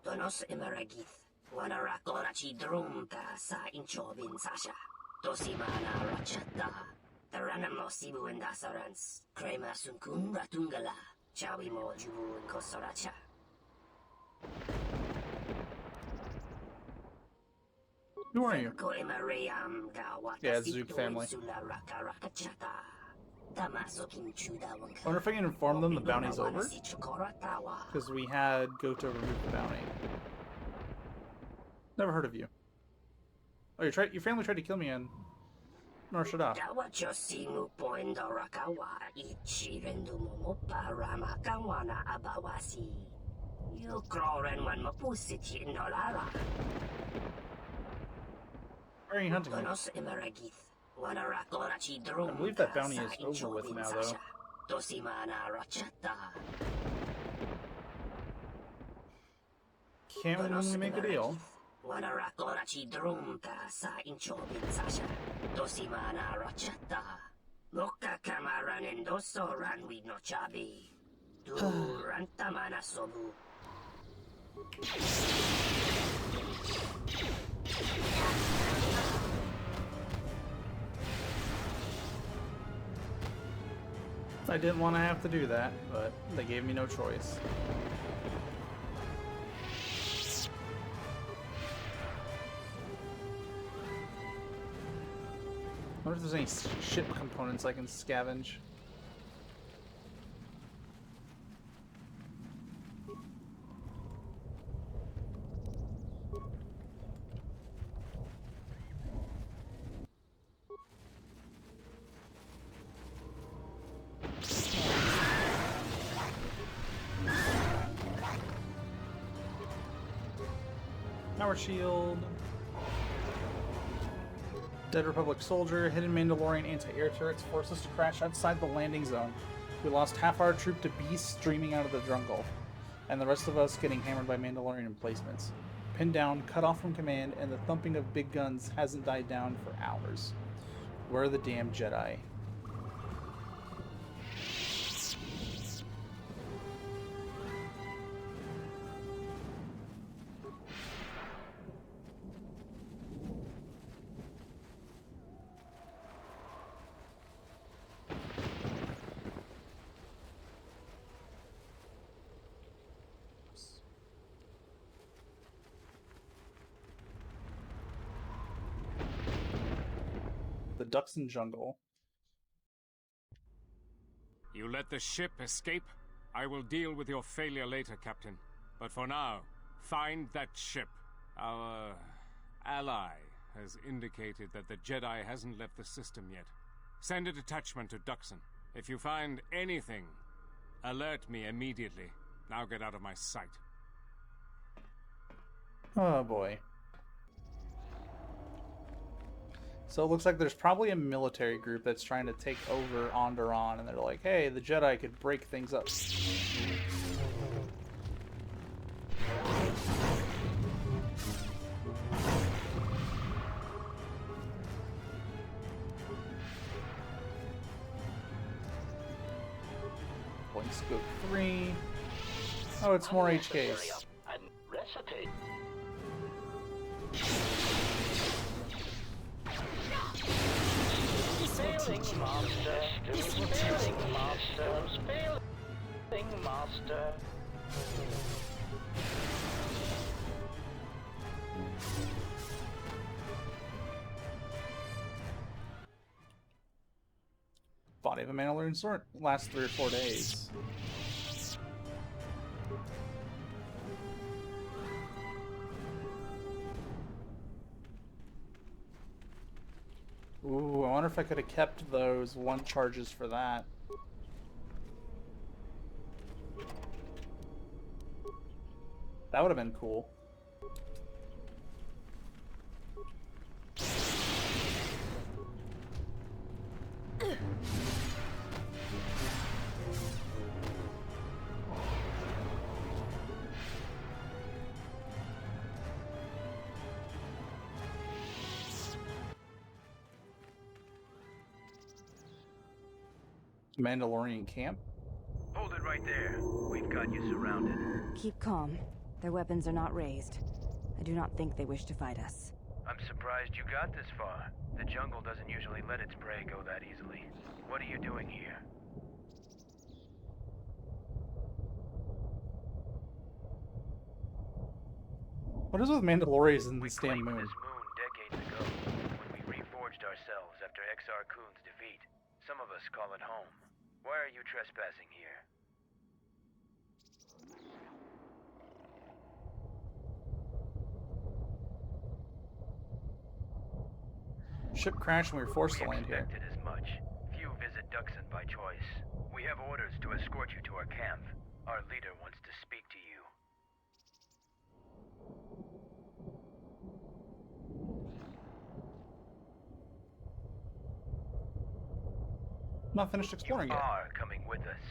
Tonos emeragith. Wanarakorachi drumka sa inchovin sasha. Tosimana rachata. Taranamo sibu and dasarans. Crema sunkun ratungala. Chawi mo jubu and kosoracha. Who are you? Yeah, Zook family. I wonder if I can inform them the bounty's over? Because we had Goto remove the bounty. Never heard of you. Oh, your family tried to kill me in Norshada. Why are you hunting me? I believe that bounty is over with now, though. Can't we make a deal? I didn't want to have to do that, but they gave me no choice. I wonder if there's any ship components I can scavenge. Power shield. Dead Republic soldier, hidden Mandalorian anti-air turrets forced us to crash outside the landing zone. We lost half our troop to beasts streaming out of the jungle, and the rest of us getting hammered by Mandalorian emplacements. Pinned down, cut off from command, and the thumping of big guns hasn't died down for hours. Where are the damn Jedi? The Duxon Jungle. You let the ship escape? I will deal with your failure later, Captain. But for now, find that ship. Our ally has indicated that the Jedi hasn't left the system yet. Send a detachment to Duxon. If you find anything, alert me immediately. Now get out of my sight. Oh boy. So it looks like there's probably a military group that's trying to take over Onderon, and they're like, hey, the Jedi could break things up. Point scope 3. Oh, it's more HKs. Failing master, failing master, failing master. Body of a Mandalorian sword lasts 3 or 4 days. Ooh, I wonder if I could have kept those 1 charges for that. That would have been cool. Mandalorian camp? Hold it right there. We've got you surrounded. Keep calm. Their weapons are not raised. I do not think they wish to fight us. I'm surprised you got this far. The jungle doesn't usually let its prey go that easily. What are you doing here? What is with Mandalorians in We this damn claimed moon? this moon decades ago, when we reforged ourselves after Exar Kun's defeat. Some of us call it home. Why are you trespassing here? Ship crashed and we were forced We to land here. expected as much. Few visit Duxon by choice. We have orders to escort you to our camp. Our leader wants to speak to you. I'm not finished exploring You yet. are coming with us.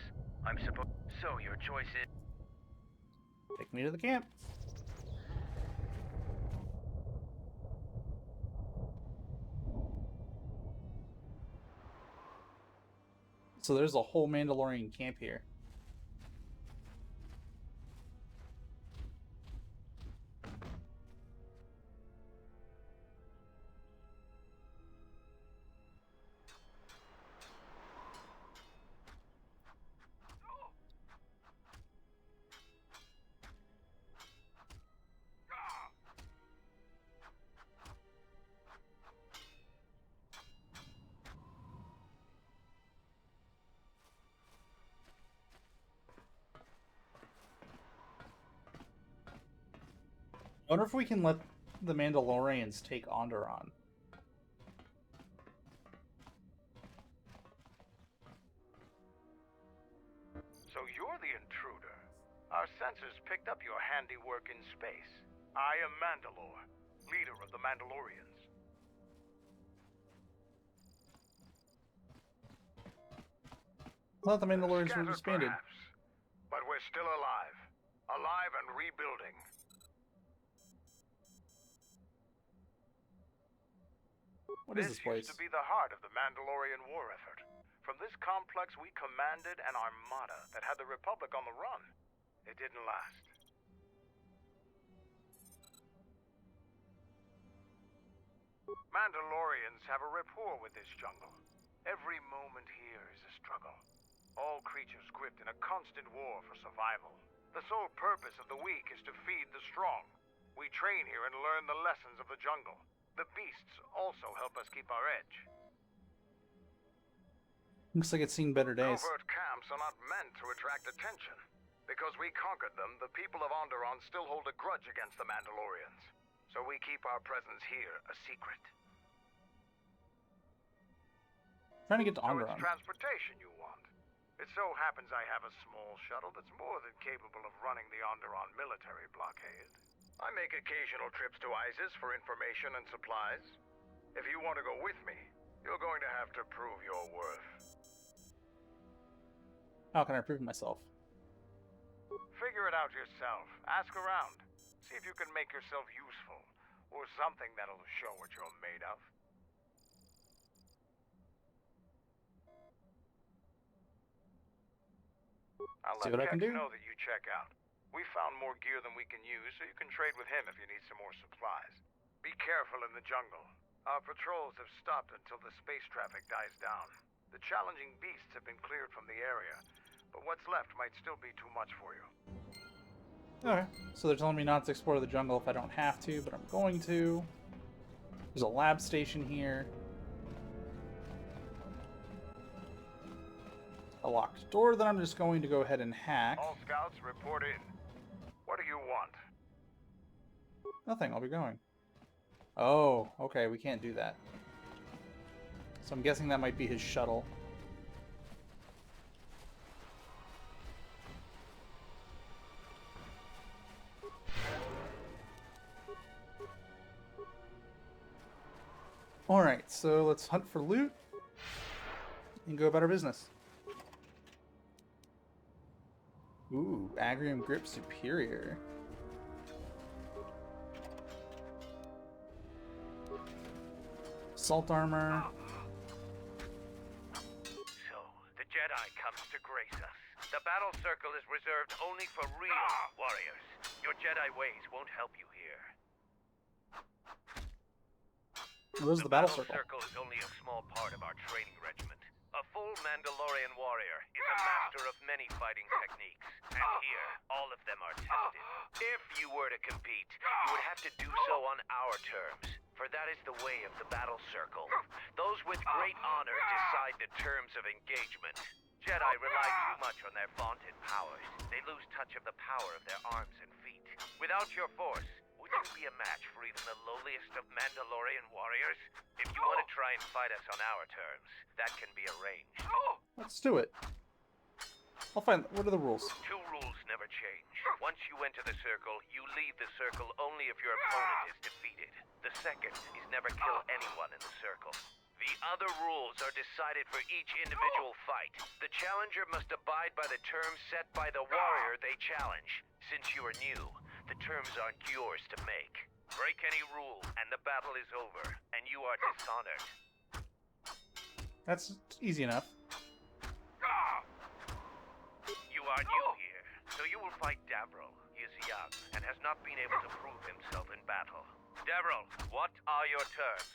I'm supposed. So your choice is. Take me to the camp. So there's a whole Mandalorian camp here. I wonder if we can let the Mandalorians take Onderon. So you're the intruder. Our sensors picked up your handiwork in space. I am Mandalore, leader of the Mandalorians. I thought the Mandalorians were Scattered, disbanded. perhaps, but we're still alive. Alive and rebuilding. What is this place? Used to be the heart of the Mandalorian war effort. From this complex, we commanded an armada that had the Republic on the run. It didn't last. Mandalorians have a rapport with this jungle. Every moment here is a struggle. All creatures gripped in a constant war for survival. The sole purpose of the weak is to feed the strong. We train here and learn the lessons of the jungle. The beasts also help us keep our edge. Looks like it's seen better days. Covert camps are not meant to attract attention. Because we conquered them, the people of Onderon still hold a grudge against the Mandalorians. So we keep our presence here a secret. Trying to get to So Onderon. it's transportation you want. It so happens I have a small shuttle that's more than capable of running the Onderon military blockade. I make occasional trips to ISIS for information and supplies. If you want to go with me, you're going to have to prove your worth. How can I prove myself? Figure it out yourself. Ask around. See if you can make yourself useful. Or something that'll show what you're made of. I'll See let what I can Kex do. know that you check out. We found more gear than we can use, so you can trade with him if you need some more supplies. Be careful in the jungle. Our patrols have stopped until the space traffic dies down. The challenging beasts have been cleared from the area, but what's left might still be too much for you. Okay, so they're telling me not to explore the jungle if I don't have to, but I'm going to. There's a lab station here. A locked door that I'm just going to go ahead and hack. All scouts report in. What do you want? Nothing, I'll be going. Oh, okay, we can't do that. So I'm guessing that might be his shuttle. Alright, so let's hunt for loot and go about our business. Ooh, Agrium Grip Superior. Salt armor. So, the Jedi comes to grace us. The battle battle circle is reserved only for real warriors. Your Jedi ways won't help you here. Where's the battle circle? Is only a small part of our training regiment. A full Mandalorian warrior is a master of many fighting techniques, and here, all of them are tested. If you were to compete, you would have to do so on our terms, for that is the way of the battle circle. Those with great honor decide the terms of engagement. Jedi rely too much on their vaunted powers. They lose touch of the power of their arms and feet. Without your force, would you be a match for even the lowliest of Mandalorian warriors? If you want to try and fight us on our terms, that can be arranged. Let's do it. I'll find. What are the rules? 2 rules never change. Once you enter the circle, you leave the circle only if your opponent is defeated. The second is never kill anyone in the circle. The other rules are decided for each individual fight. The challenger must abide by the terms set by the warrior they challenge. Since you are new, the terms aren't yours to make. Break any rule, and the battle is over, and you are dishonored. That's easy enough. You are new here, so you will fight Davril. He is young, and has not been able to prove himself in battle. Davril, what are your terms?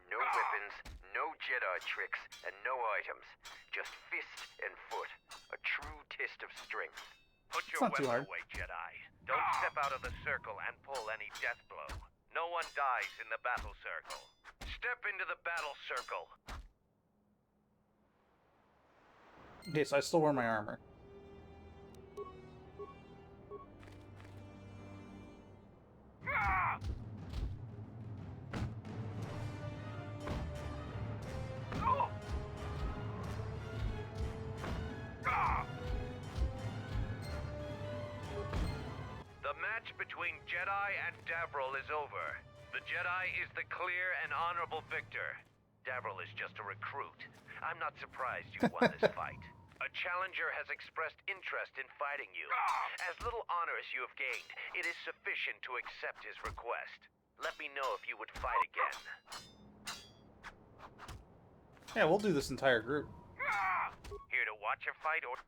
No weapons, no Jedi tricks, and no items. Just fist and foot. A true test of strength. Put It's your not too weapon hard. away, Jedi. Don't step out of the circle and pull any death blow. No one dies in the battle circle. Step into the battle circle. Okay, so I still wear my armor. The match between Jedi and Davril is over. The Jedi is the clear and honorable victor. Davril is just a recruit. I'm not surprised you won this fight. A challenger has expressed interest in fighting you. As little honor as you have gained, it is sufficient to accept his request. Let me know if you would fight again. Yeah, we'll do this entire group. Here to watch a fight or...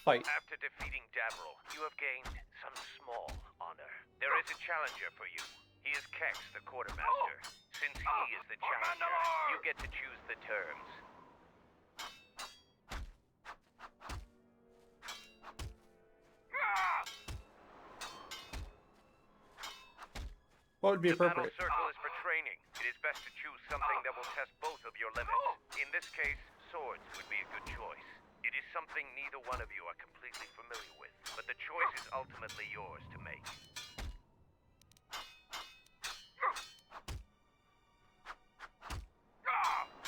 Fight. After defeating Davril, you have gained some small honor. There is a challenger for you. He is Kex, the quartermaster. Since he is the challenger, you get to choose the terms. What would be The battle appropriate? circle is for training. It is best to choose something that will test both of your limits. In this case, swords would be a good choice. It is something neither one of you are completely familiar with, but the choice is ultimately yours to make.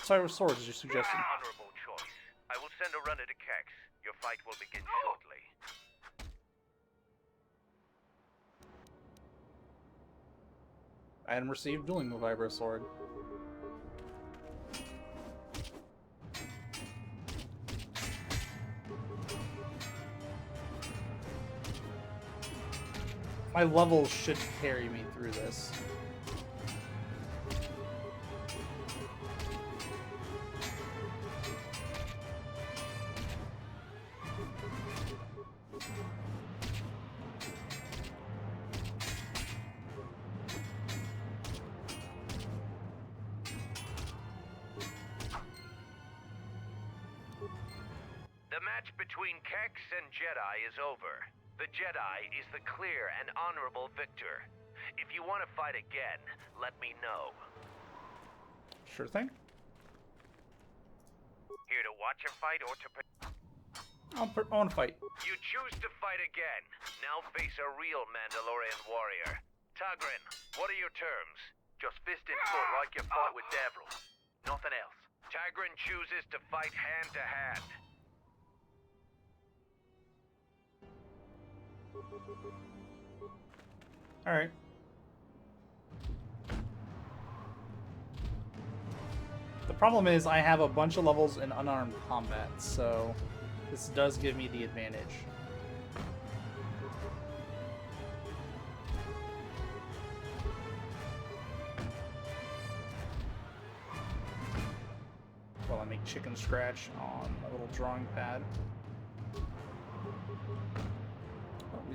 Sorry, what swords did you suggest? Honorable choice. I will send a runner to Kex. Your fight will begin shortly. Item received, dueling the vibro sword. My levels should carry me through this. The match between Kex and Jedi is over. The Jedi is the clear and honorable victor. If you want to fight again, let me know. Sure thing. Here to watch a fight or to... I want to fight. You choose to fight again. Now face a real Mandalorian warrior. Tagrin, what are your terms? Just fist and foot like you fought with Davril. Nothing else. Tagrin chooses to fight hand to hand. Alright. The problem is I have a bunch of levels in unarmed combat, so this does give me the advantage. While I make chicken scratch on my little drawing pad.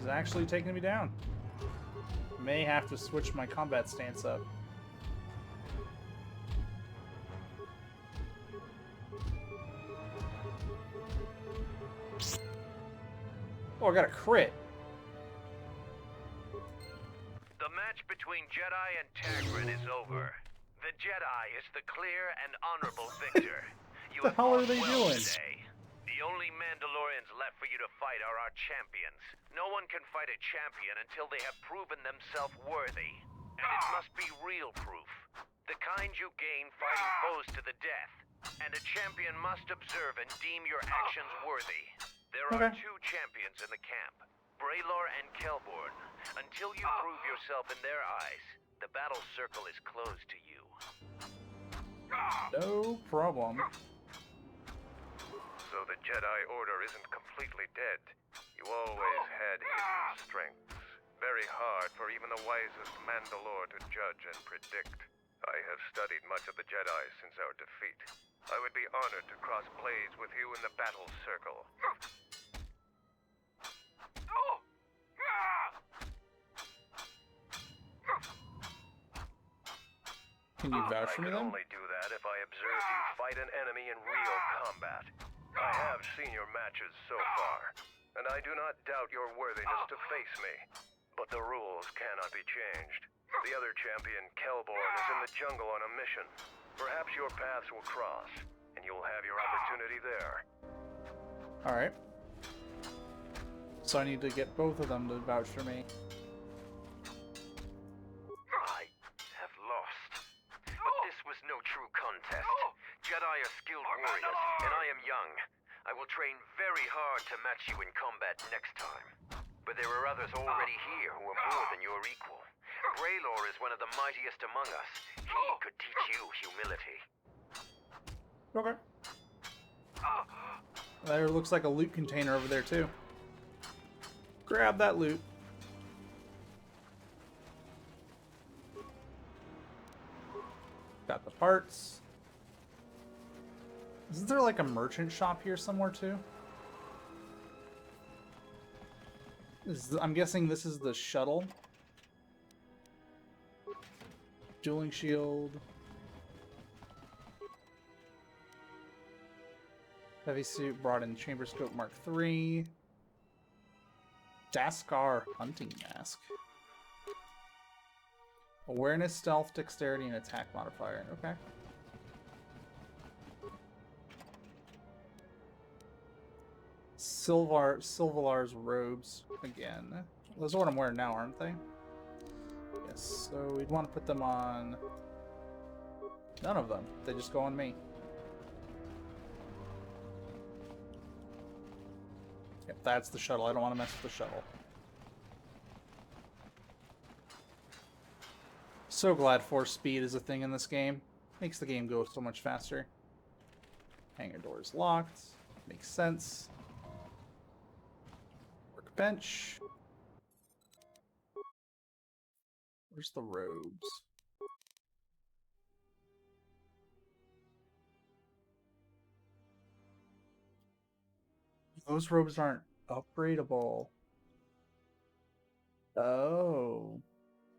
He's actually taking me down. May have to switch my combat stance up. Oh, I got a crit. The match between Jedi and Tagrin is over. The Jedi is the clear and honorable victor. You The have hell are fought they well doing? today. The only Mandalorians left for you to fight are our champions. No one can fight a champion until they have proven themselves worthy. And it must be real proof. The kind you gain fighting foes to the death. And a champion must observe and deem your actions worthy. There are Okay. two champions in the camp, Braylor and Kelborn. Until you prove yourself in their eyes, the battle circle is closed to you. No problem. So the Jedi Order isn't completely dead. You always had hidden strengths. Very hard for even the wisest Mandalore to judge and predict. I have studied much of the Jedi since our defeat. I would be honored to cross blades with you in the battle circle. Can you vouch I for me could then? only do that if I observed you fight an enemy in real combat. I have seen your matches so far, and I do not doubt your worthiness to face me. But the rules cannot be changed. The other champion, Kelborn, is in the jungle on a mission. Perhaps your paths will cross, and you'll have your opportunity there. Alright. So I need to get both of them to vouch for me. I have lost. But this was no true contest. Jedi are skilled warriors, and I am young. I will train very hard to match you in combat next time. But there are others already here who are more than your equal. Braylor is one of the mightiest among us. He could teach you humility. Okay. There looks like a loot container over there too. Grab that loot. Got the parts. Isn't there like a merchant shop here somewhere too? I'm guessing this is the shuttle. Dueling shield. Heavy suit brought in chamber scope Mark III. Daskar hunting mask. Awareness, stealth, dexterity, and attack modifier. Okay. Silvalar's robes again. Those are what I'm wearing now, aren't they? Yes. So we'd want to put them on. None of them. They just go on me. Yep, that's the shuttle. I don't want to mess with the shuttle. So glad force speed is a thing in this game. Makes the game go so much faster. Hangar door is locked. Makes sense. Workbench. Where's the robes? Those robes aren't upgradable. Oh.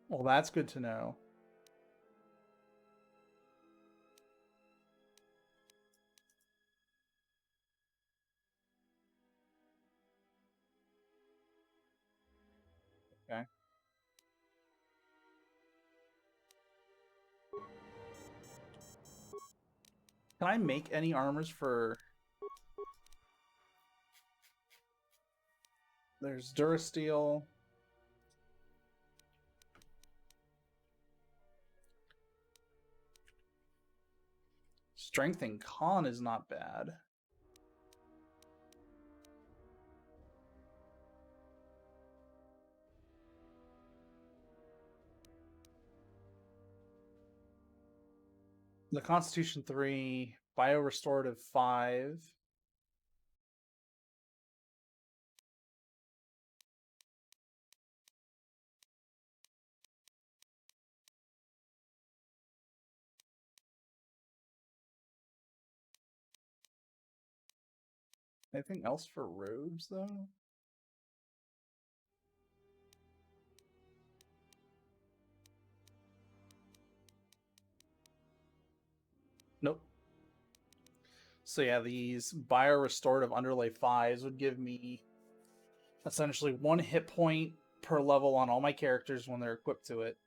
Well, that's good to know. Okay. Can I make any armors for... There's Durasteel. Strength and Con is not bad. The Constitution 3, Bio-Restorative 5. Anything else for robes, though? Nope. So yeah, these bio-restorative underlay 5s would give me essentially 1 hit point per level on all my characters when they're equipped to it.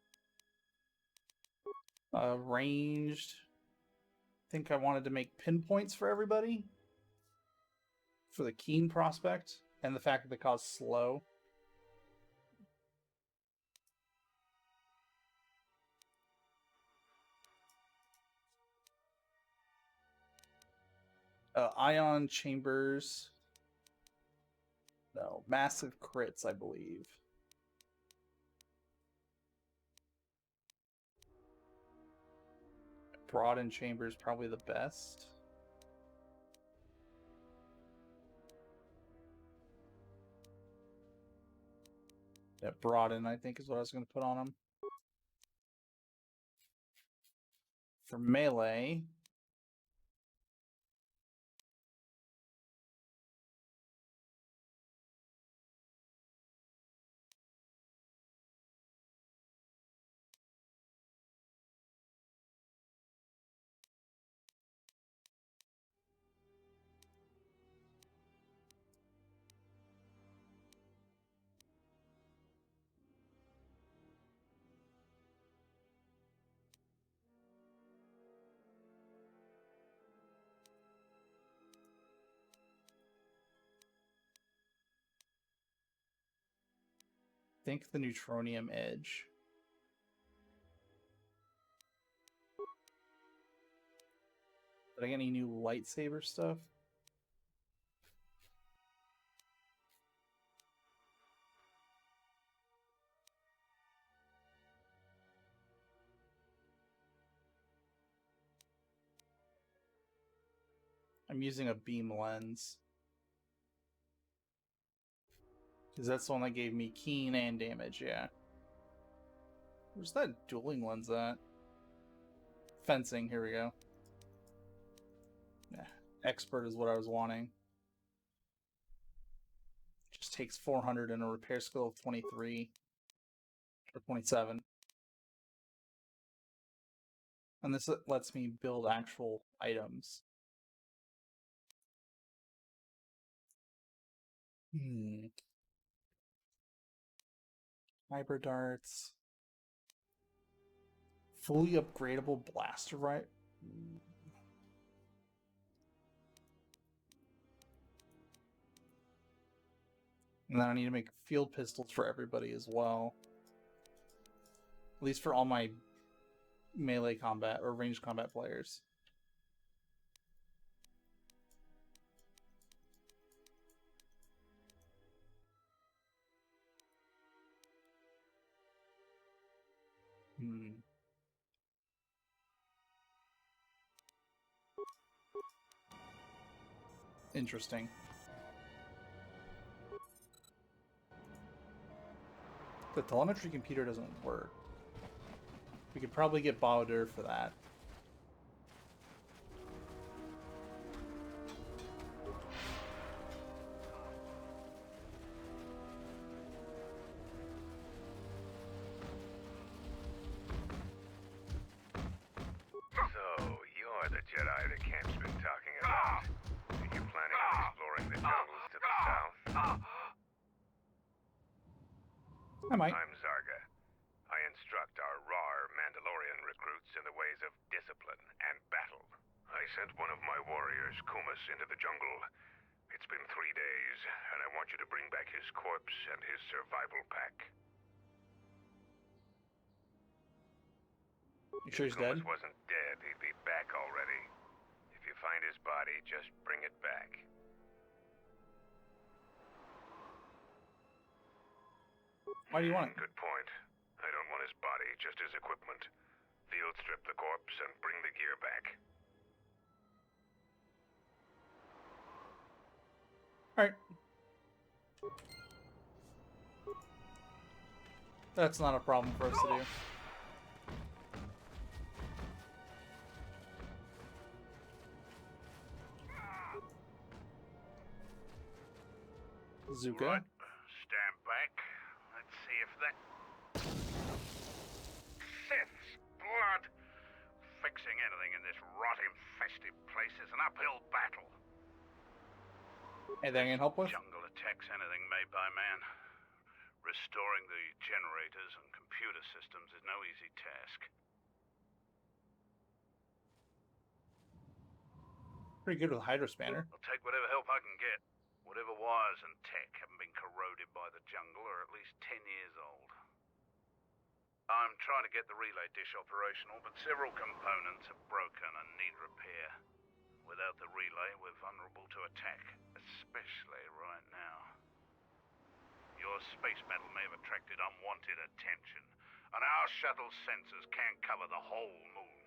Ranged. I think I wanted to make pinpoints for everybody. For the keen prospect. And the fact that they cause slow. Ion chambers. No, massive crits, I believe. Broaden chambers probably the best. Yeah, broaden, I think, is what I was going to put on them. For melee, I think the Neutronium Edge. Did I get any new lightsaber stuff? I'm using a beam lens. Because that's the one that gave me keen and damage, yeah. Where's that dueling lens at? Fencing, here we go. Yeah, expert is what I was wanting. Just takes 400 and a repair skill of 23. Or 27. And this lets me build actual items. Hyper darts. Fully upgradable blaster, right? And then I need to make field pistols for everybody as well. At least for all my melee combat or ranged combat players. Interesting. The telemetry computer doesn't work. We could probably get Bahadur for that. So, you're the Jedi the camp's been talking about. And you're planning on exploring the jungles to the south? I might. I'm Zarga. I instruct our raw Mandalorian recruits in the ways of discipline and battle. I sent one of my warriors, Kumas, into the jungle. It's been 3 days, and I want you to bring back his corpse and his survival pack. You sure he's dead? Kumas wasn't dead, he'd be back already. If you find his body, just bring it back. Why do you want it? Good point. I don't want his body, just his equipment. Field strip the corpse and bring the gear back. Alright. That's not a problem for us to do. Zuka. Right. Stand back. Let's see if that... Sith's blood Fixing anything in this rot-infested place is an uphill battle. Anything I can help with? Jungle attacks anything made by man. Restoring the generators and computer systems is no easy task. Pretty good with Hydro Spanner. I'll take whatever help I can get. Whatever wires and tech haven't been corroded by the jungle are at least 10 years old. I'm trying to get the relay dish operational, but several components are broken and need repair. Without the relay, we're vulnerable to attack, especially right now. Your space battle may have attracted unwanted attention, and our shuttle sensors can't cover the whole moon.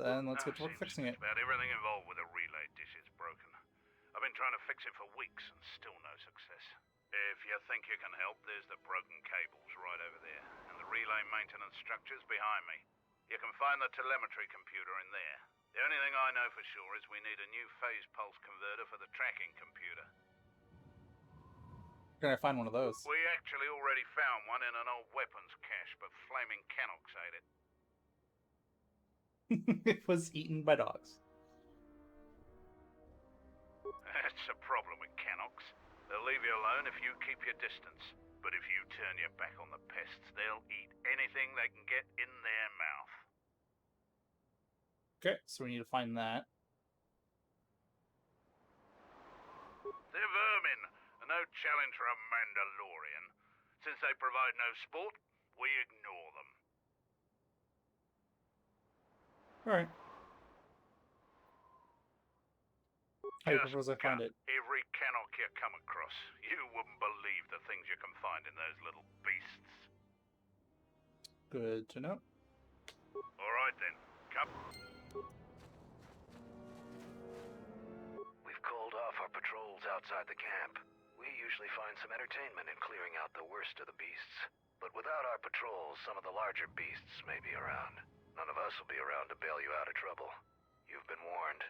Then let's get to work fixing it. About everything involved with a relay dish is broken. I've been trying to fix it for weeks and still no success. If you think you can help, there's the broken cables right over there, and the relay maintenance structure's behind me. You can find the telemetry computer in there. The only thing I know for sure is we need a new phase pulse converter for the tracking computer. Where can I find one of those? We actually already found one in an old weapons cache, but flaming Canox ate it. It was eaten by dogs. That's a problem with Canox. They'll leave you alone if you keep your distance. But if you turn your back on the pests, they'll eat anything they can get in their mouth. Okay, so we need to find that. They're vermin, and no challenge for a Mandalorian. Since they provide no sport, we ignore them. Alright. How do you propose I find it? Every Canox you come across. You wouldn't believe the things you can find in those little beasts. Good to know. Alright then, come. We've called off our patrols outside the camp. We usually find some entertainment in clearing out the worst of the beasts. But without our patrols, some of the larger beasts may be around. None of us will be around to bail you out of trouble. You've been warned.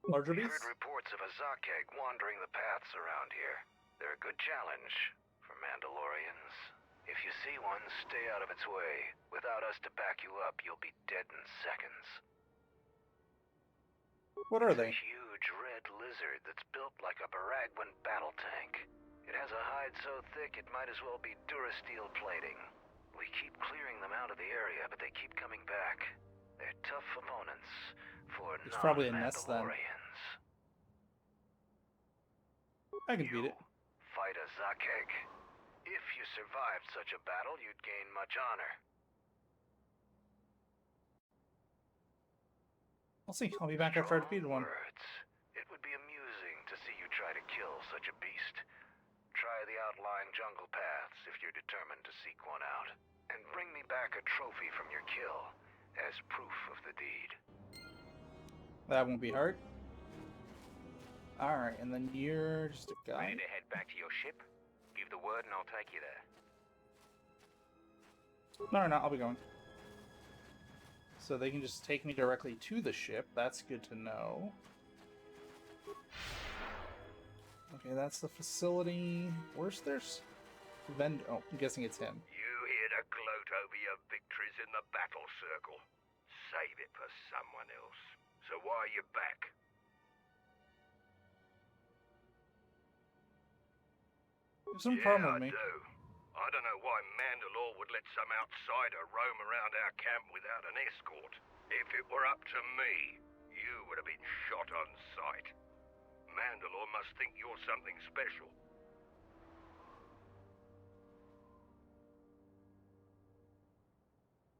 Larger We beasts? heard reports of a Zakeg wandering the paths around here. They're a good challenge for Mandalorians. If you see one, stay out of its way. Without us to back you up, you'll be dead in seconds. What are It's they? a huge red lizard that's built like a Baragwan battle tank. It has a hide so thick it might as well be Durasteel plating. We keep clearing them out of the area, but they keep coming back. They're tough opponents for It's probably a nest then. non-Mandalorians. I can beat it. Fight a Zakeg. If you survived such a battle, you'd gain much honor. I'll see. I'll be back after I defeated one. Words. It would be amusing to see you try to kill such a beast. Try the outlying jungle paths if you're determined to seek one out. And bring me back a trophy from your kill as proof of the deed. That won't be hard. Alright, and then you're just a guy. Ready to head back to your ship? Give the word and I'll take you there. No, I'll be going. So they can just take me directly to the ship. That's good to know. Okay, that's the facility. Where's there's Oh, I'm guessing it's him. You here to gloat over your victories in the battle circle. Save it for someone else. So why are you back? There's some problem with me. I do. I don't know why Mandalore would let some outsider roam around our camp without an escort. If it were up to me, you would have been shot on sight. Mandalore must think you're something special.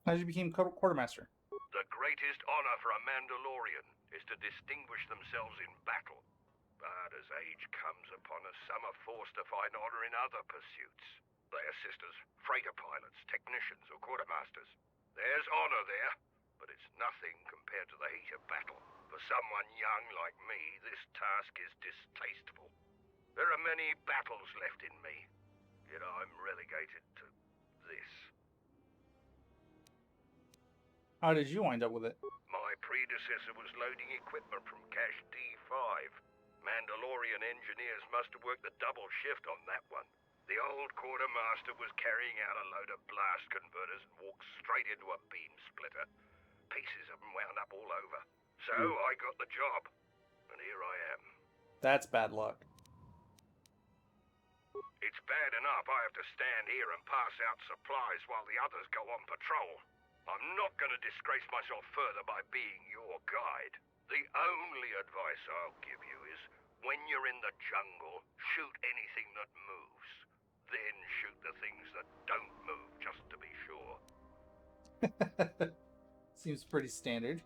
As you became quartermaster. The greatest honor for a Mandalorian is to distinguish themselves in battle. But as age comes upon us, some are forced to find honor in other pursuits. They assist as freighter pilots, technicians, or quartermasters. There's honor there, but it's nothing compared to the heat of battle. For someone young like me, this task is distasteful. There are many battles left in me, yet I'm relegated to this. How did you wind up with it? My predecessor was loading equipment from Cache D5. Mandalorian engineers must have worked the double shift on that one. The old quartermaster was carrying out a load of blast converters and walked straight into a beam splitter. Pieces of them wound up all over. So I got the job, and here I am. That's bad luck. It's bad enough I have to stand here and pass out supplies while the others go on patrol. I'm not going to disgrace myself further by being your guide. The only advice I'll give you is, when you're in the jungle, shoot anything that moves. Then shoot the things that don't move, just to be sure. Seems pretty standard.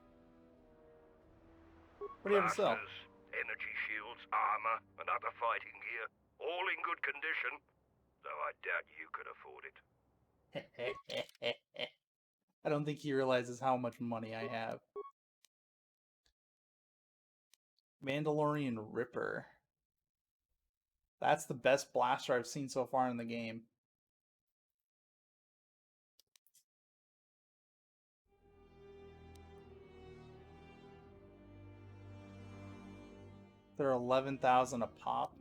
What do you have to sell? Blasters, energy shields, armor, and other fighting gear. All in good condition, though I doubt you could afford it. I don't think he realizes how much money I have. Mandalorian Ripper. That's the best blaster I've seen so far in the game. They're 11,000 a pop.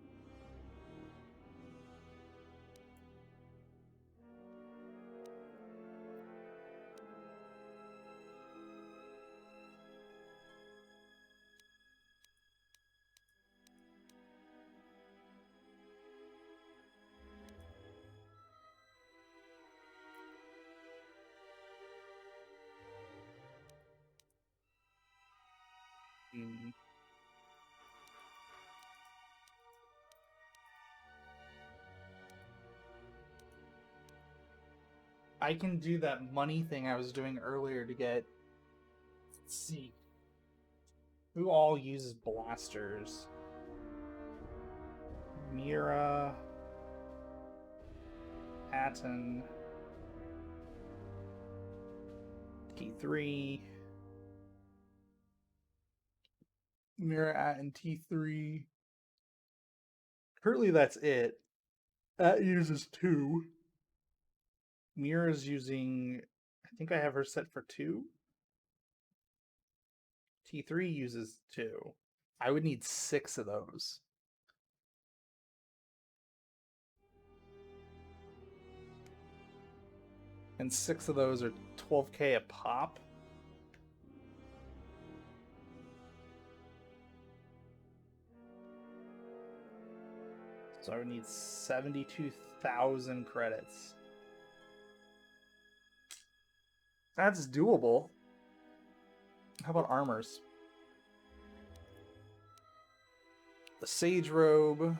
I can do that money thing I was doing earlier to get... Let's see. Who all uses blasters? Mira... Patton... T3... Mira Atten T3... Currently that's it. That uses 2. Mira's using... I think I have her set for 2. T3 uses 2. I would need 6 of those. And 6 of those are 12k a pop. So I would need 72,000 credits. That's doable. How about armors? The Sage Robe.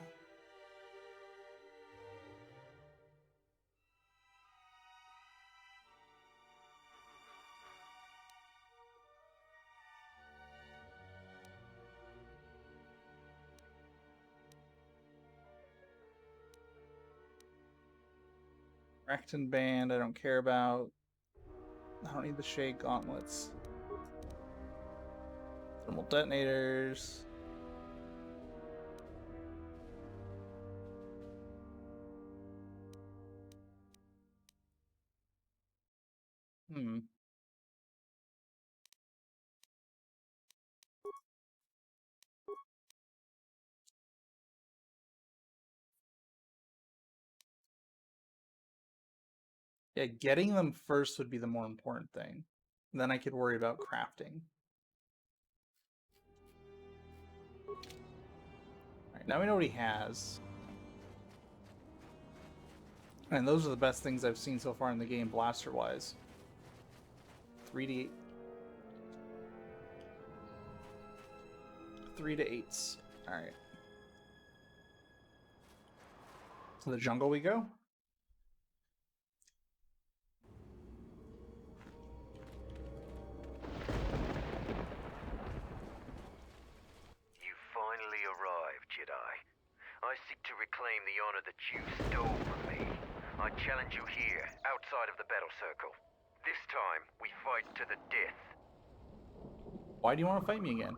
Recton Band, I don't care about. I don't need the Shade Gauntlets. Thermal Detonators. Yeah, getting them first would be the more important thing. Then I could worry about crafting. Alright, now we know what he has. And those are the best things I've seen so far in the game, blaster-wise. 3 to 8s. Alright. To the jungle we go? You finally arrived, Jedi. I seek to reclaim the honor that you stole from me. I challenge you here, outside of the battle circle. This time, we fight to the death. Why do you want to fight me again?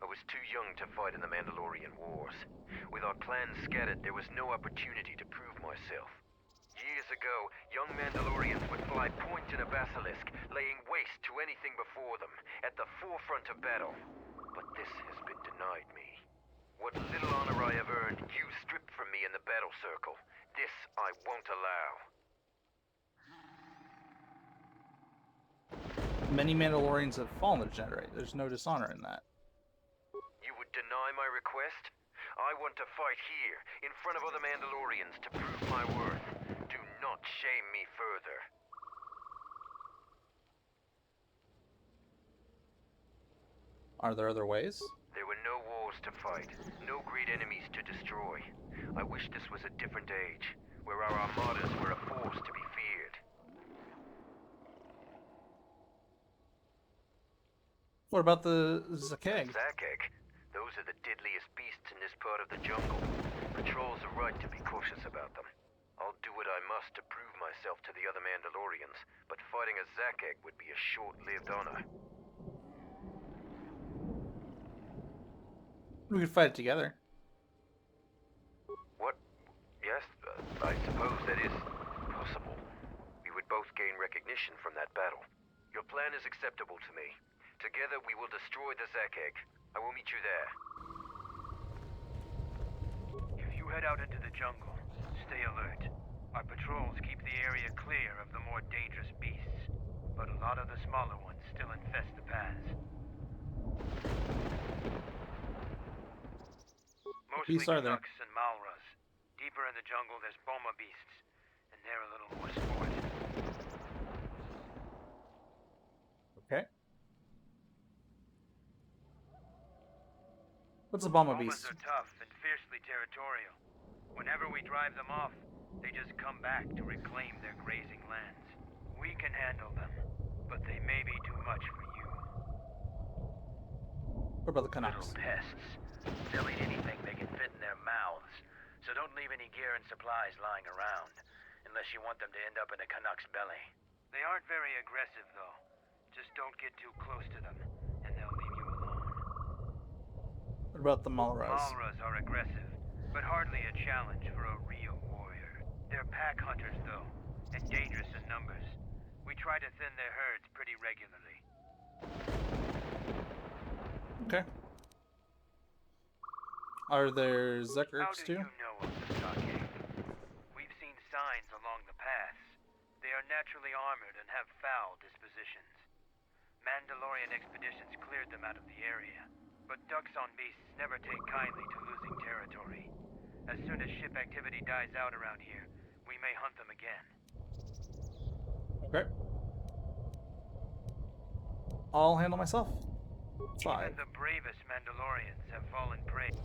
I was too young to fight in the Mandalorian Wars. With our clans scattered, there was no opportunity to prove myself. Years ago, young Mandalorians would fly point in a basilisk, laying waste to anything before them, at the forefront of battle. But this has been denied me. What little honor I have earned, you stripped from me in the battle circle. This I won't allow. Many Mandalorians have fallen to Jedi. There's no dishonor in that. You would deny my request? I want to fight here, in front of other Mandalorians, to prove my worth. Do not shame me further. Are there other ways? There were no wars to fight, no great enemies to destroy. I wish this was a different age, where our armadas were a force to be feared. What about the Zakeg? Zakeg? Those are the deadliest beasts in this part of the jungle. Patrols are right to be cautious about them. I'll do what I must to prove myself to the other Mandalorians, but fighting a Zakeg would be a short-lived honor. We could fight it together. What? Yes, I suppose that is possible. We would both gain recognition from that battle. Your plan is acceptable to me. Together we will destroy the Zakeg. I will meet you there. If you head out into the jungle, stay alert. Our patrols keep the area clear of the more dangerous beasts, but a lot of the smaller ones still infest the paths. Mostly beasts are there? Canucks and Malras. Deeper in the jungle, there's Boma beasts, and they're a little more sport. Okay. What's a Boma Bomas beast? are tough and fiercely territorial. Whenever we drive them off, they just come back to reclaim their grazing lands. We can handle them, but they may be too much for you. What about the Canucks? Little pests. They'll eat anything they can fit in their mouths, so don't leave any gear and supplies lying around, unless you want them to end up in a Canuck's belly. They aren't very aggressive, though. Just don't get too close to them, and they'll leave you alone. What about the Malras? Malras are aggressive, but hardly a challenge for a real warrior. They're pack hunters, though, and dangerous in numbers. We try to thin their herds pretty regularly. Okay. Are there How Zekrks do too? you know of the stockade? We've seen signs along the paths. They are naturally armored and have foul dispositions. Mandalorian expeditions cleared them out of the area. But ducks on beasts never take kindly to losing territory. As soon as ship activity dies out around here, we may hunt them again. Okay. I'll handle myself. 5. Even the bravest Mandalorians have fallen prey.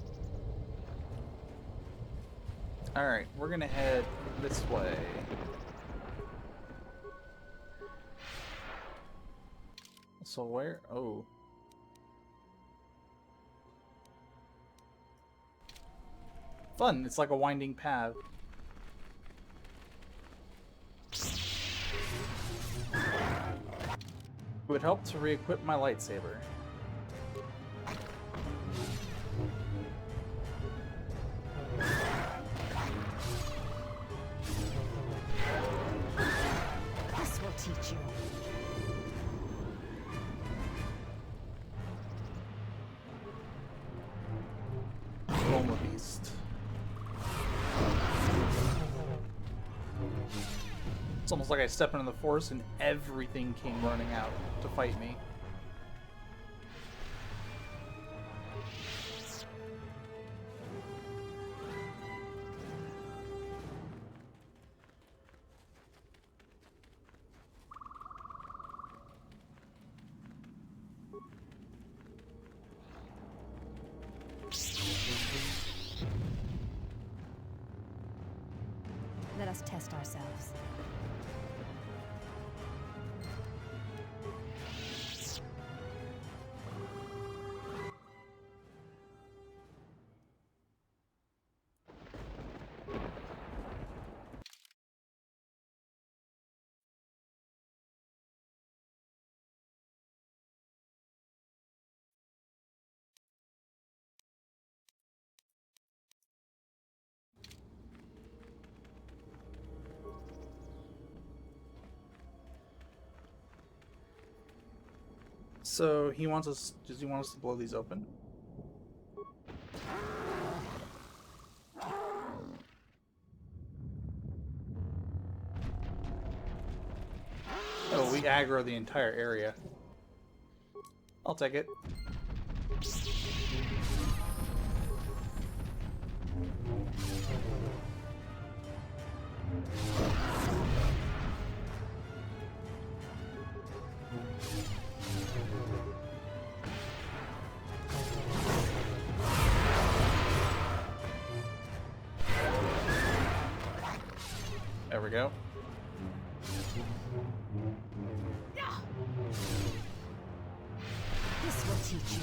Alright, we're gonna head this way. So where? Oh. Fun, it's like a winding path. It would help to re-equip my lightsaber. This will teach you. Boma beast. It's almost like I stepped into the forest and everything came running out to fight me. Let us test ourselves. So he wants us. Does he want us to blow these open? Oh, we aggro the entire area. I'll take it. There we go. This will teach you.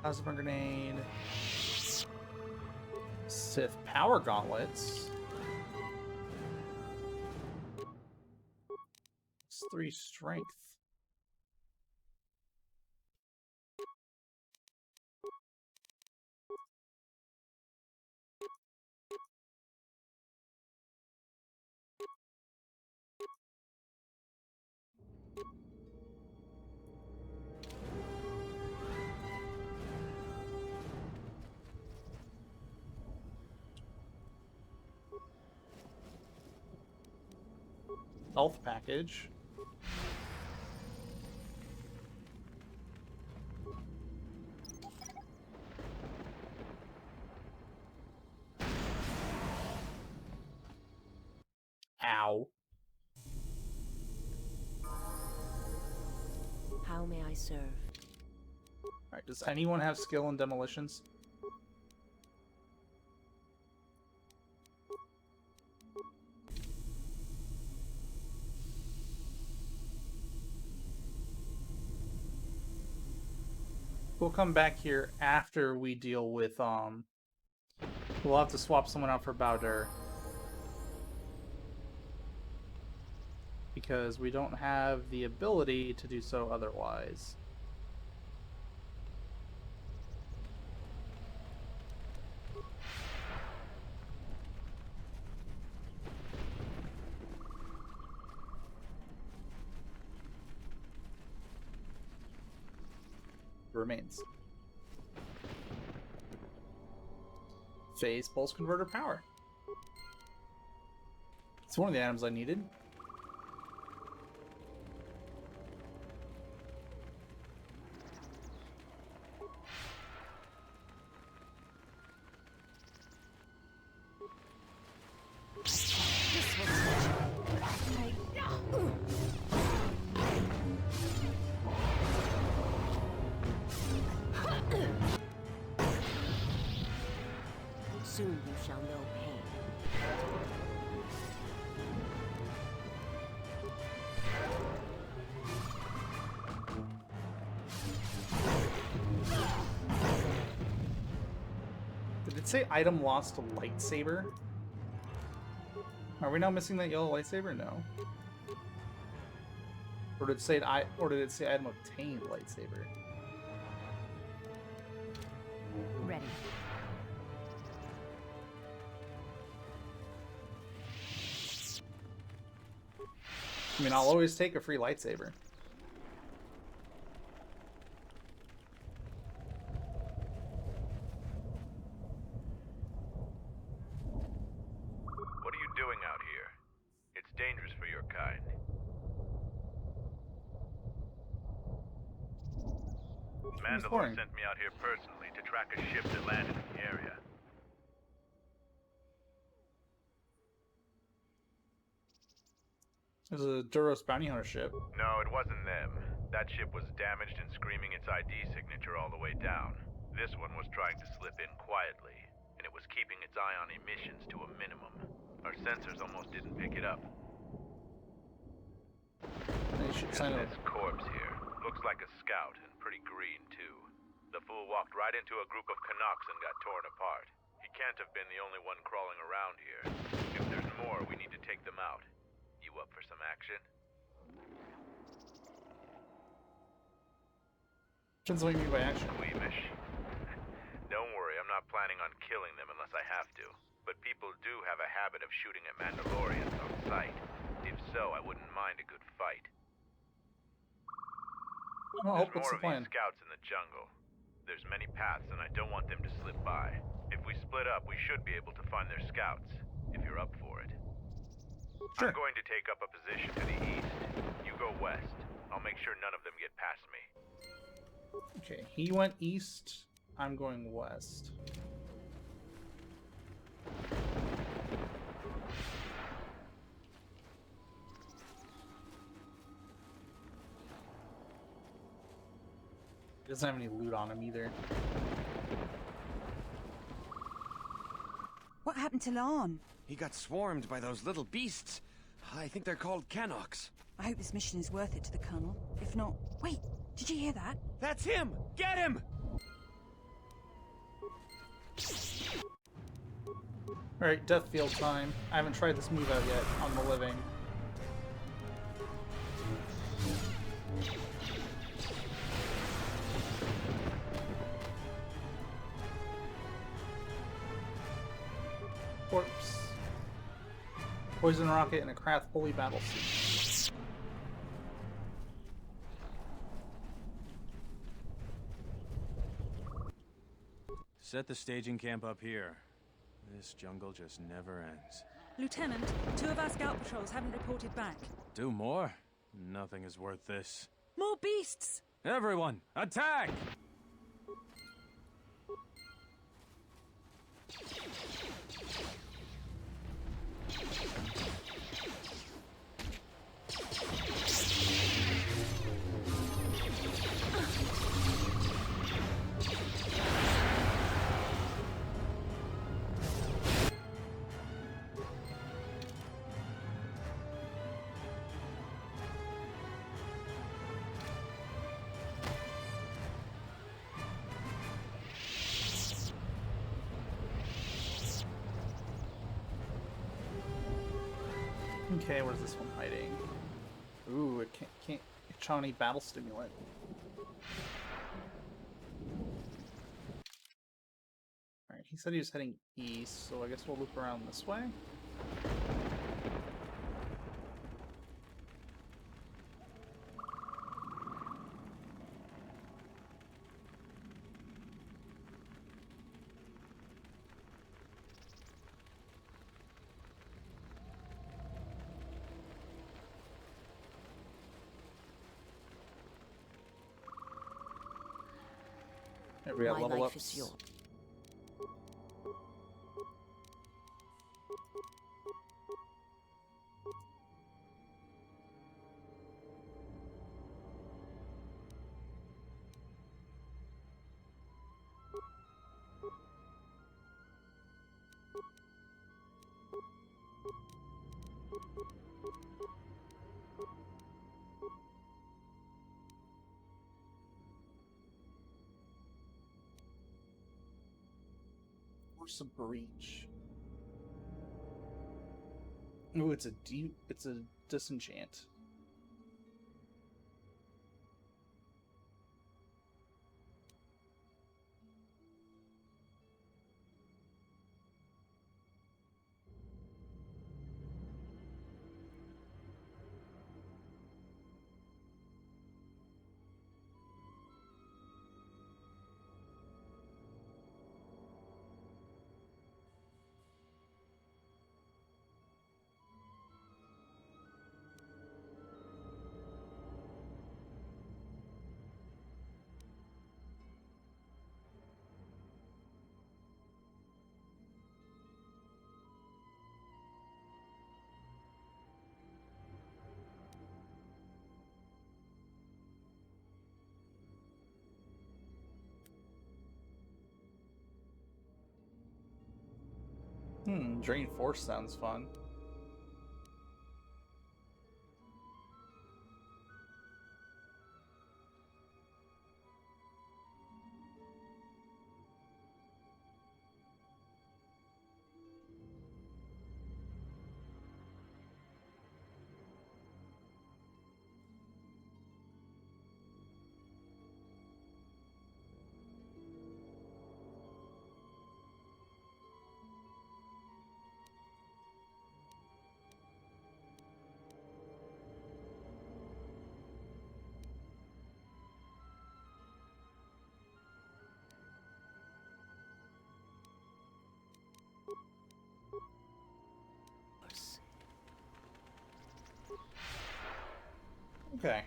Plasma grenade. Sith power gauntlets. It's 3 strength. Health package. Ow. How may I serve? Alright, does anyone have skill in demolitions? We'll come back here after we deal with, we'll have to swap someone out for Bowder. Because we don't have the ability to do so otherwise. Remains. Phase pulse converter power. It's one of the items I needed. Soon you shall know pain. Did it say item lost to lightsaber? Are we now missing that yellow lightsaber? No. Or did it say item obtained lightsaber? Ready. I mean, I'll always take a free lightsaber. What are you doing out here? It's dangerous for your kind. Mandalore sent me out here personally to track a ship that landed in the area. There's a Duros bounty hunter ship. No, it wasn't them. That ship was damaged and screaming its ID signature all the way down. This one was trying to slip in quietly, and it was keeping its eye on emissions to a minimum. Our sensors almost didn't pick it up. They should sign up. This corpse here looks like a scout, and pretty green too. The fool walked right into a group of Canucks and got torn apart. He can't have been the only one crawling around here. If there's more, we need to take them out. You up for some action? Depends what you mean by action. Squeamish. Don't worry, I'm not planning on killing them unless I have to. but people do have a habit of shooting at Mandalorians on sight. If so, I wouldn't mind a good fight. Well, There's what's more the of plan? these scouts in the jungle. There's many paths, and I don't want them to slip by. If we split up, we should be able to find their scouts, if you're up for it. Sure. I'm going to take up a position to the east. You go west. I'll make sure none of them get past me. Okay, he went east. I'm going west. He doesn't have any loot on him either. What happened to Lon? He got swarmed by those little beasts. I think they're called Canox. I hope this mission is worth it to the Colonel. If not... Wait, did you hear that? That's him! Get him! Alright, death field time. I haven't tried this move out yet on the living. Corpse. Poison rocket and a Krath bully battle suit. Set the staging camp up here. This jungle just never ends. Lieutenant, 2 of our scout patrols haven't reported back. Do more? Nothing is worth this. More beasts! Everyone, attack! Okay, where's this one hiding? Ooh, it can't Chani battle stimulant. Alright, he said he was heading east, so I guess we'll loop around this way. There we got My level life ups. is yours. Force a breach. Ooh, it's a disenchant. Drain Force sounds fun. Okay.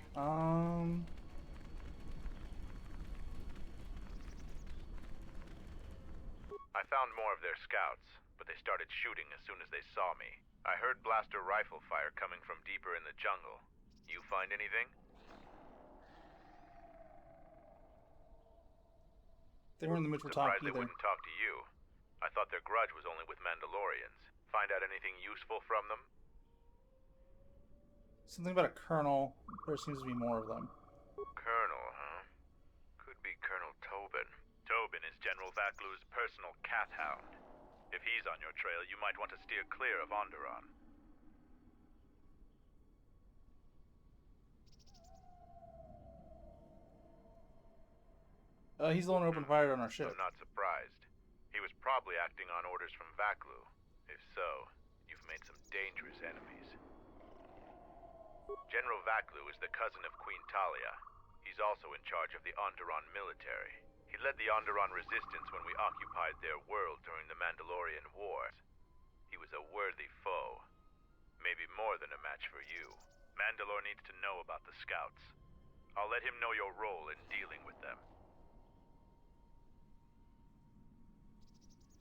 I found more of their scouts, but they started shooting as soon as they saw me. I heard blaster rifle fire coming from deeper in the jungle. You find anything? They weren't in the mood for Surprised talk they either. wouldn't talk to you. I thought their grudge was only with Mandalorians. Find out anything useful from them? Something about a colonel. There seems to be more of them. Colonel, huh? Could be Colonel Tobin. Tobin is General Vaklu's personal cat hound. If he's on your trail, you might want to steer clear of Onderon. He's the one who opened fire on our ship. I'm not surprised. He was probably acting on orders from Vaklu. If so, you've made some dangerous enemies. General Vaklu is the cousin of Queen Talia. He's also in charge of the Onderon military. He led the Onderon resistance when we occupied their world during the Mandalorian Wars. He was a worthy foe. Maybe more than a match for you. Mandalore needs to know about the scouts. I'll let him know your role in dealing with them.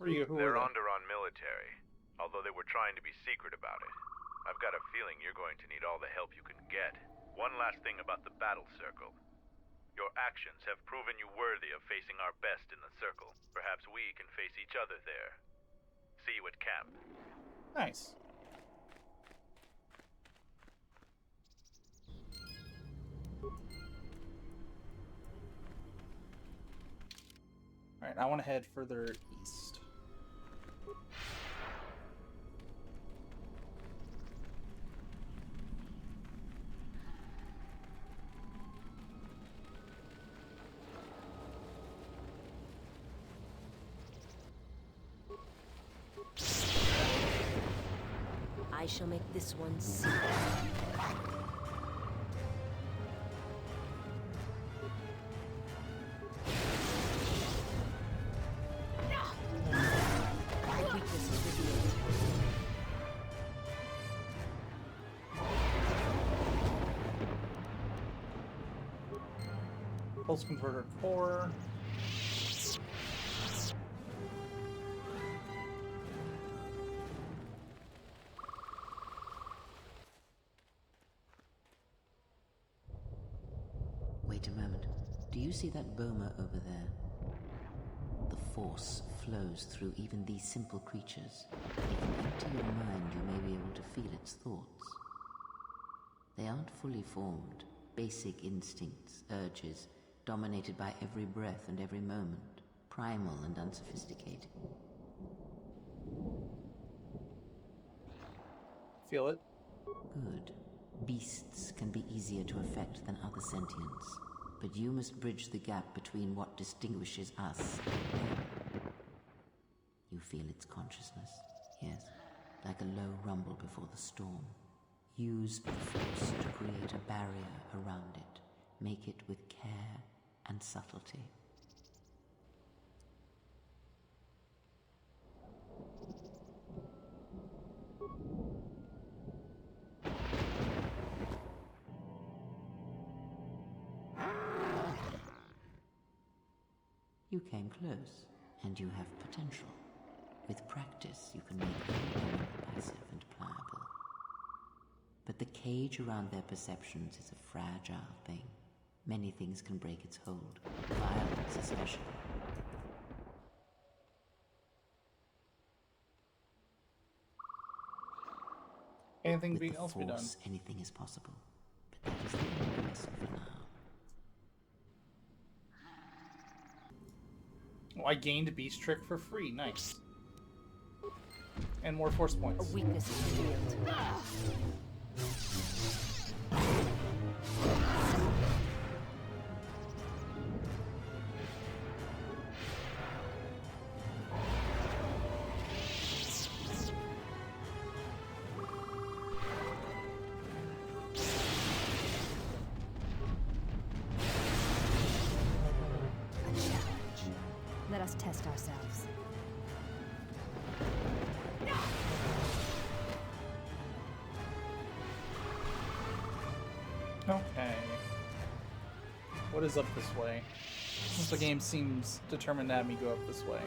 They're Onderon military, although they were trying to be secret about it. I've got a feeling you're going to need all the help you can get. One last thing about the battle circle. Your actions have proven you worthy of facing our best in the circle. Perhaps we can face each other there. See you at camp. Nice. Alright, I want to head further east. I shall make this one see. My weakness is revealed. Pulse converter core. Wait a moment. Do you see that boma over there? The force flows through even these simple creatures. If you empty your mind, you may be able to feel its thoughts. They aren't fully formed, basic instincts, urges, dominated by every breath and every moment, primal and unsophisticated. Feel it? Good. Beasts can be easier to affect than other sentients, but you must bridge the gap between what distinguishes us and them. You feel its consciousness, yes, like a low rumble before the storm. Use the force to create a barrier around it. Make it with care and subtlety. You came close, and you have potential. With practice, you can make any animal passive and pliable. But the cage around their perceptions is a fragile thing. Many things can break its hold, violence especially. Anything With the else be done? Force, anything is possible. But that is the only lesson for now. Oh, I gained Beast Trick for free. Nice. And more force points. A weakness is revealed. Let us test ourselves. Okay. What is up this way? Since the game seems determined to have me go up this way.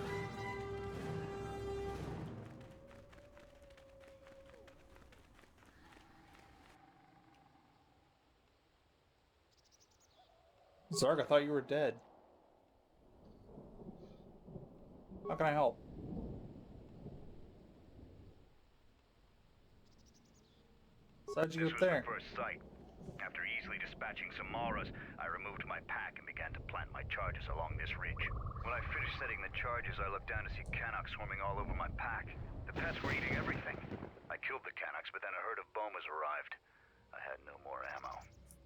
Zarg, I thought you were dead. How can I help? So how'd you get up there? This was the first sight. After easily dispatching some Maras, I removed my pack and began to plant my charges along this ridge. When I finished setting the charges, I looked down to see Canucks swarming all over my pack. The pets were eating everything. I killed the Canucks, but then a herd of Bomas arrived. I had no more ammo.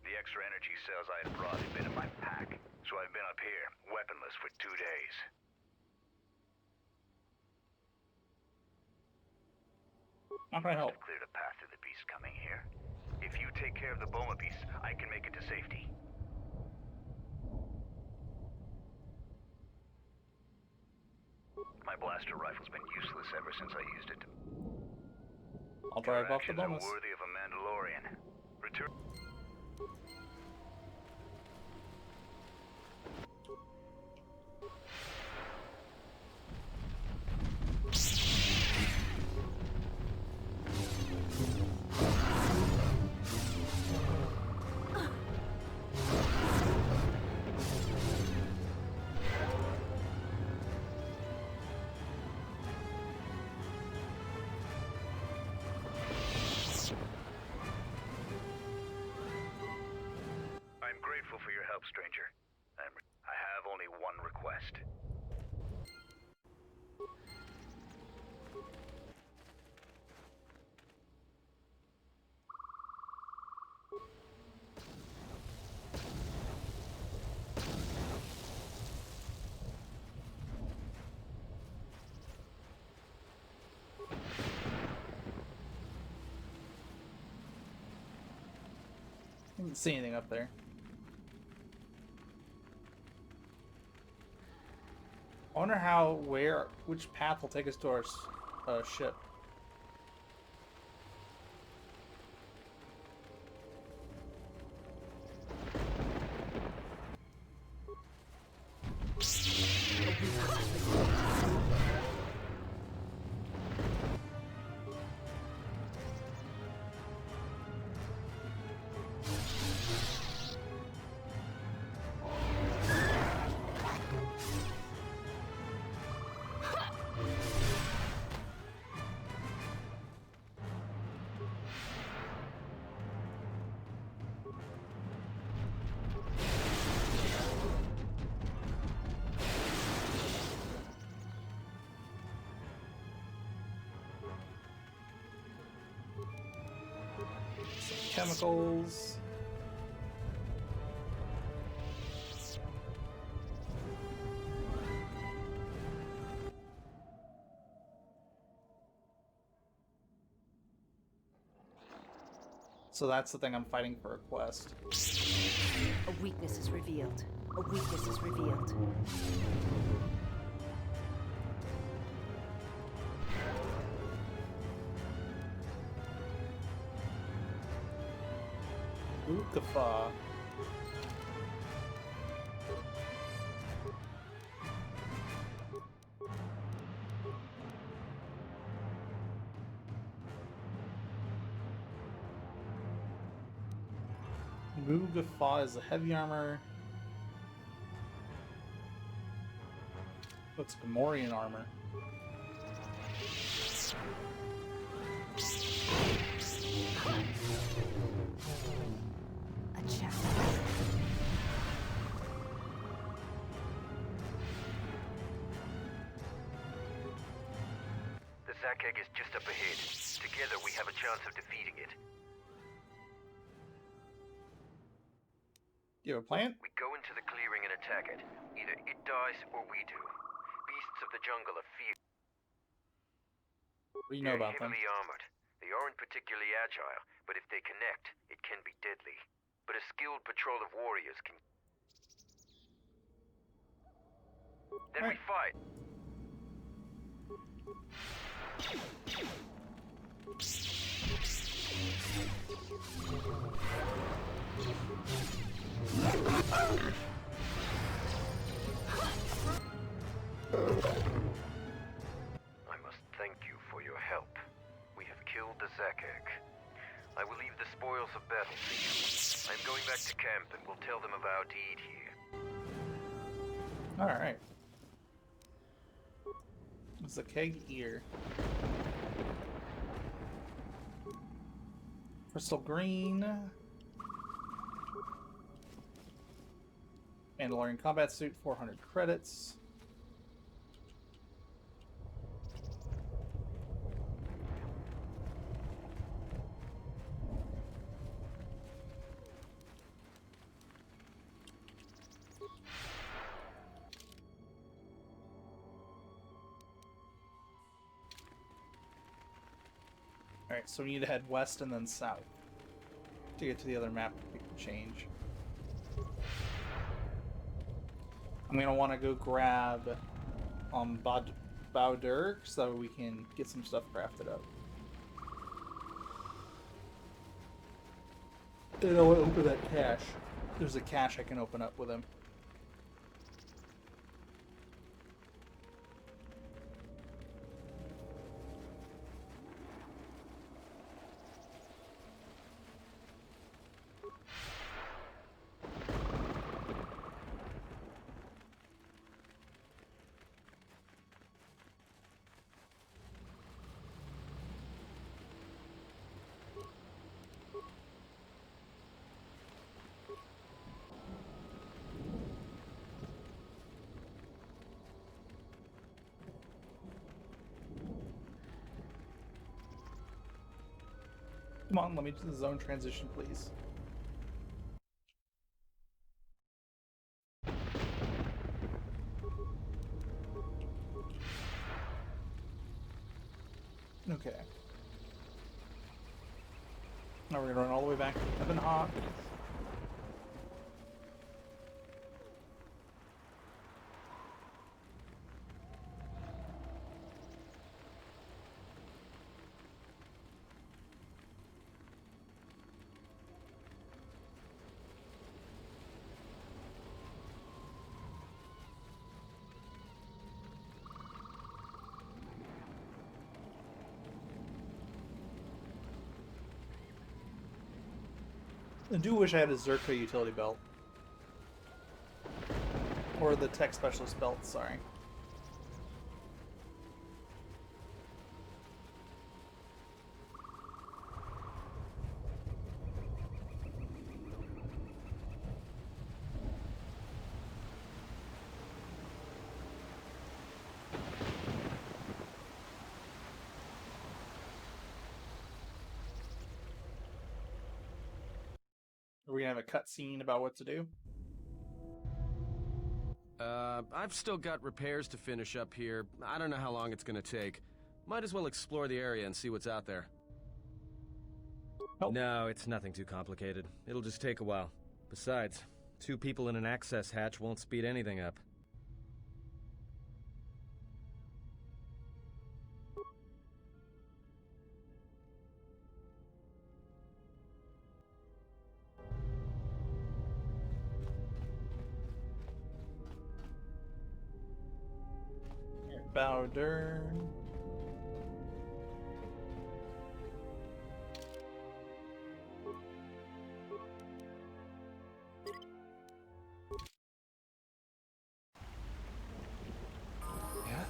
The extra energy cells I had brought had been in my pack, so I've been up here, weaponless, for 2 days. How can I help? I've cleared a path through the beasts coming here. If you take care of the Boma beasts, I can make it to safety. My blaster rifle's been useless ever since I used it. I'll drive off the Your actions Bomas. are worthy of a Mandalorian. Return. I'm grateful for your help, stranger. I have only one request. I didn't see anything up there. I wonder which path will take us to our ship. Chemicals. So that's the thing I'm fighting for a quest. A weakness is revealed. A weakness is revealed. Ukafa. Mugafa is a heavy armor. What's Gamorrean armor? A check. The Zack egg is just up ahead. Together we have a chance of defeating it. You have a plan? We go into the clearing and attack it. Either it dies or we do. Beasts of the jungle are fierce. What do you know about them? Heavily armored. They aren't particularly agile, but if they connect, it can be deadly. But a skilled patrol of warriors can... Then we fight. I must thank you for your help. We have killed the Zakek. I will leave the spoils of battle to you. I'm going back to camp and will tell them of our deed here. Alright. It's a keg ear. Crystal green. Mandalorian combat suit, 400 credits. Alright, so we need to head west and then south to get to the other map we can change. I'm gonna want to go grab Bowdur so we can get some stuff crafted up. And I'll open that cache. There's a cache I can open up with him. Come on, let me do the zone transition, please. Okay. Now we're gonna run all the way back to Evanhawk. I do wish I had a Zerka utility belt. Or the tech specialist belt, sorry. Are we gonna have a cutscene about what to do? I've still got repairs to finish up here. I don't know how long it's gonna take. Might as well explore the area and see what's out there. Oh. No, it's nothing too complicated. It'll just take a while. Besides, 2 people in an access hatch won't speed anything up. Bowdur. Yeah.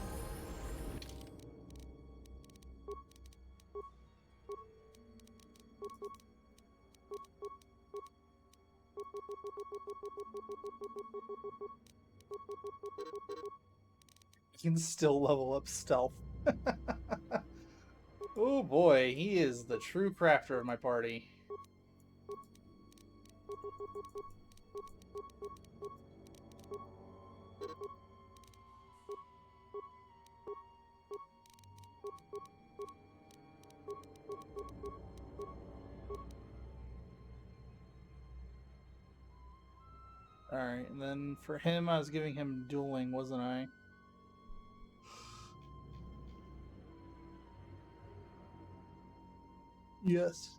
You can still level up stealth. Oh boy, he is the true crafter of my party. Alright, and then for him, I was giving him dueling, wasn't I? Yes.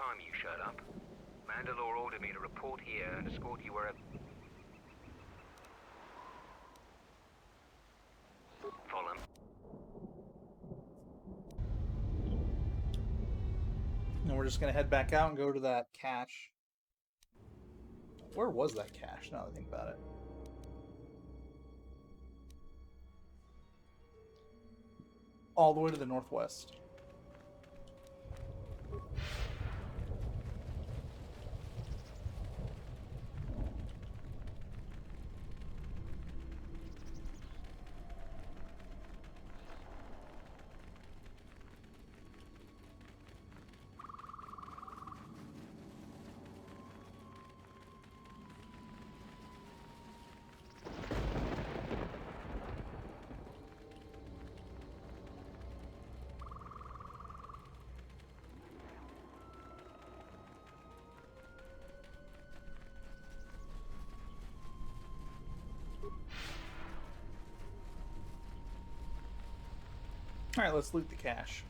time you shut up. Mandalore ordered me to report here and escort you wherever... Follow him. And we're just gonna head back out and go to that cache. Where was that cache, now that I think about it? All the way to the northwest. Alright, let's loot the cache.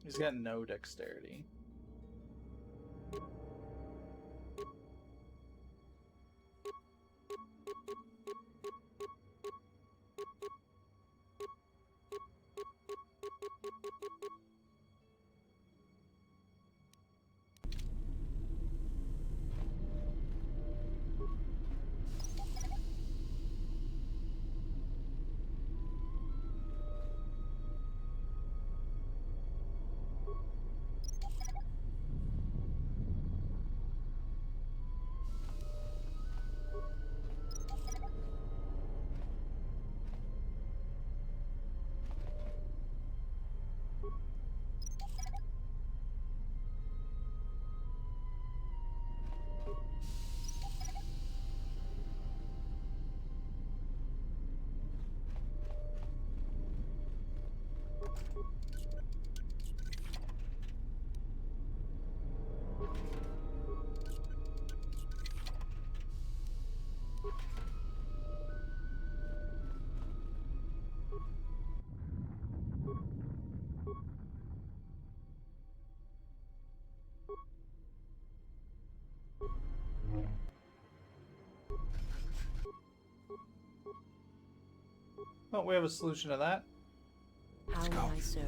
He's got no dexterity. Well, we have a solution to that. How may I serve?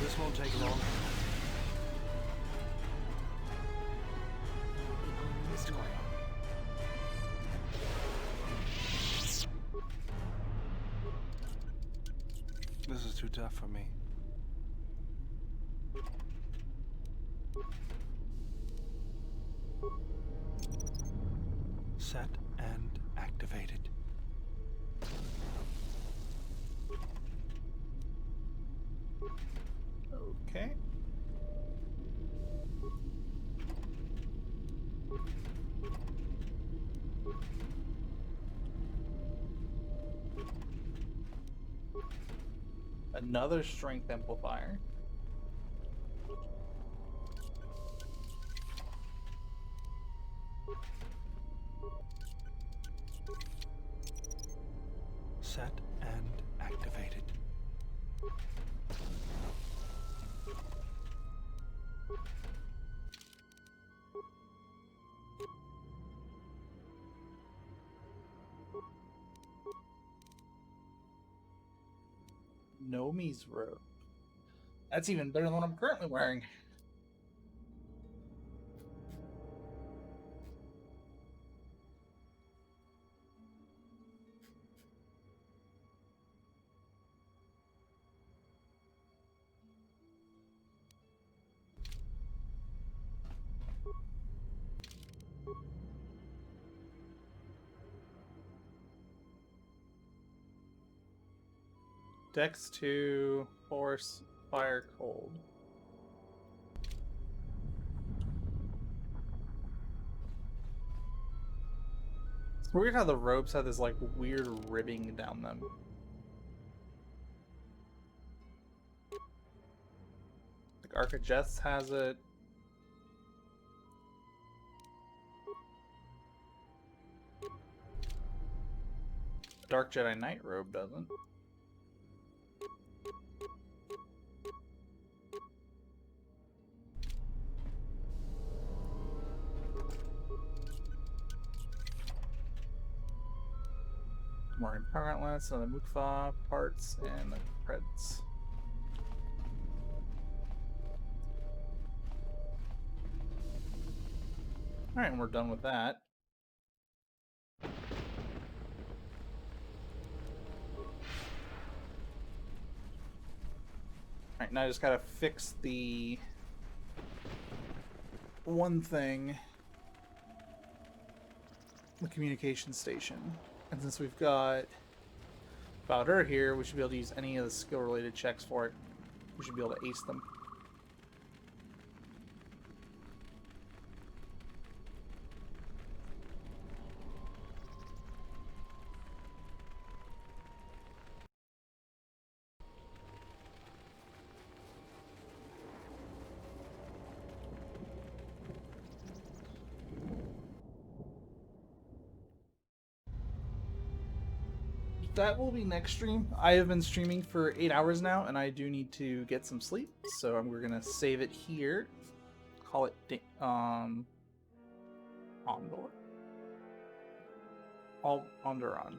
This won't take long. This is too tough for me. Set and activated. Okay. Another strength amplifier. Set and activated. Nomi's robe. That's even better than what I'm currently wearing. Dex 2, Force, Fire, Cold. It's weird how the robes have this like weird ribbing down them. Like Arca Jets has it. Dark Jedi Knight robe doesn't. More Empowerment Lance, and the Mukfa parts, and the creds. Alright, and we're done with that. Alright, now I just gotta fix the one thing. The communication station. And since we've got Bowder here, we should be able to use any of the skill-related checks for it. We should be able to ace them. That will be next stream. I have been streaming for 8 hours now, and I do need to get some sleep. So we're gonna save it here. Call it Ondor. Onderon.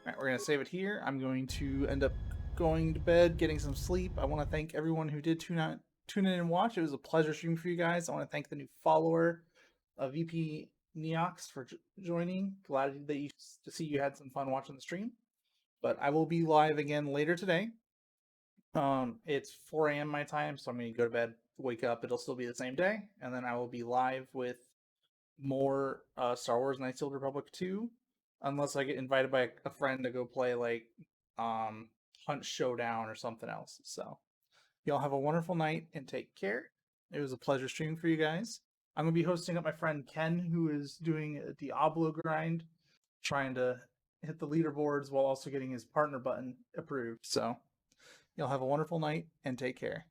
Alright, we're gonna save it here. I'm going to end up going to bed, getting some sleep. I want to thank everyone who did tune in and watch. It was a pleasure streaming for you guys. I want to thank the new follower, VP Neox, for joining. Glad that to see you had some fun watching the stream. But I will be live again later today. It's 4 a.m. my time, so I'm going to go to bed, wake up. It'll still be the same day, and then I will be live with more Star Wars Knights of the Republic 2, unless I get invited by a friend to go play like Hunt Showdown or something else. So y'all have a wonderful night and take care. It was a pleasure streaming for you guys. I'm going to be hosting up my friend Ken, who is doing a Diablo grind, trying to hit the leaderboards while also getting his partner button approved. So y'all have a wonderful night and take care.